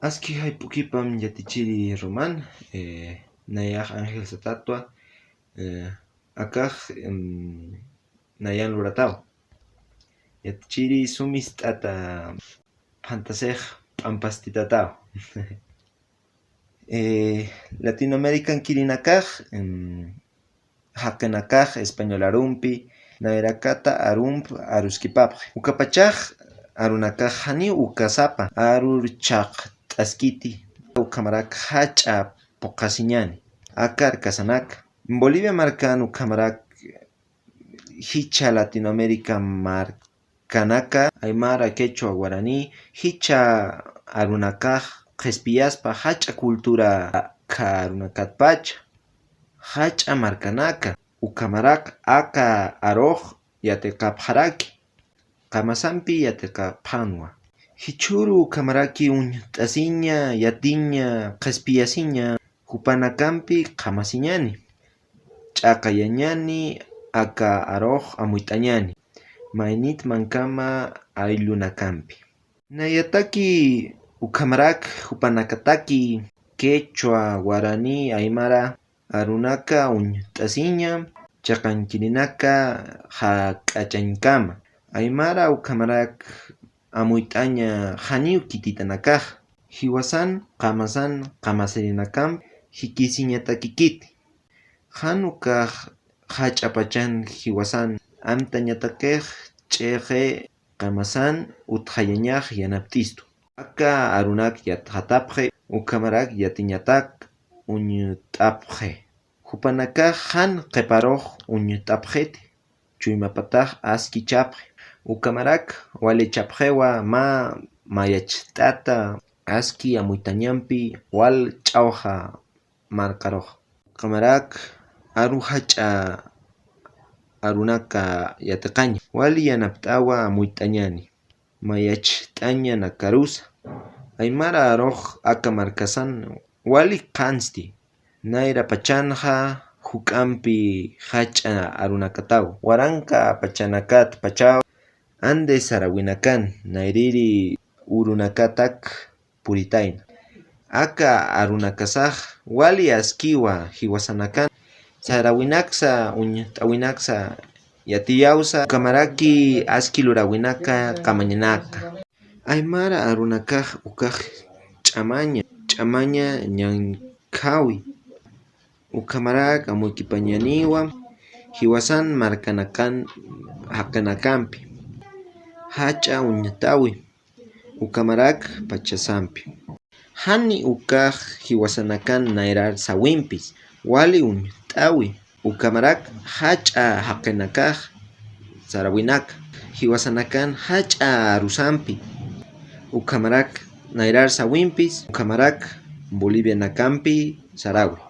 Aski haipukipam yatichiri Román, nayaj Ángel Satatua, akaj nayan luratao. Yatichiri sumis t'ata phantasej p'ampastitatao. Latinoamerican kirinakaj, haqinakaj español arumpi, nairakata arump aruskipapj. Ukapachaj arunakaj hani ukasapa arur chaq t'askiti ukamarak hach'a puqasiñani akar kasanaka. Bolivia marcan ukamarak hicha Latinoamérica marcanaka Aymara, Quechua, Guaraní hicha arunakaj qhispiyaspa hach'a cultura karunakatpacha hach'a marcanaka ukamarak aka aroj yatirqapjaraki qamasanpi yatirqaphanwa. Hichuru ukamaraki t'asiña yatiña qhispiyasiña hupanakampi qhamasiñani ch'aqayañani aka aroj amuyt'añani maynit mankama ayllunakampi. Nayataki ukamarak hupanakataki Quechua, Guaraní, Aymara arunaka t'asiña chaqankirinaka hak'achankama. Aymara ukamarak amuyt'aña haniw kititanakaj hiwasan qamasan qamasirinakam hikisiñataki kiti. Hanu kaj hach'apachan hiwasan amtañatakej ch'eqe qamasan utqayañaj yanapt'istu. Aka arunak yatqatapje ukamarak yatiñatak uñut'apje. Hupanakaj han qhiparoj uñut'apjeti ch'uymapataq aski chapje. Ukamarak walichapjewa ma mayach't'ata aski amuytañanpi wal ch'awqa marqaroj. Ukamarak aru hach'a arunaka yatirqaña wali yanapt'awa amuyt'añani mayach't'aña nakarusa. Aymara aroj aka markasan wali qansti nayra pachanja huk'anpi hach'a arunakatawa waranqa pachanakat pachaw Andes Sarawinakan nayriri urunakatak puritayna. Aka arunakasaj wali askiwa hiwasanakan Sarawinaksa uñut'awinaksa yatiyawsa ukamaraki aski lurawinaka qamañanaka. Aymara arunakaj ukaj ch'amaña ñanqhawi ukamarak amuykipañaniwan hiwasan markanakan haqinakampi hach'a uñut'awi ukamarak pachasanpi. Hani ukaj hiwasanakan nayrar sawinpis wali uñut'awi ukamarak hach'a haqinakaj Sarawinaka hiwasanakan hach'a arusanpi ukamarak nayrar sawinpis ukamarak Bolivianakampi Sarawi.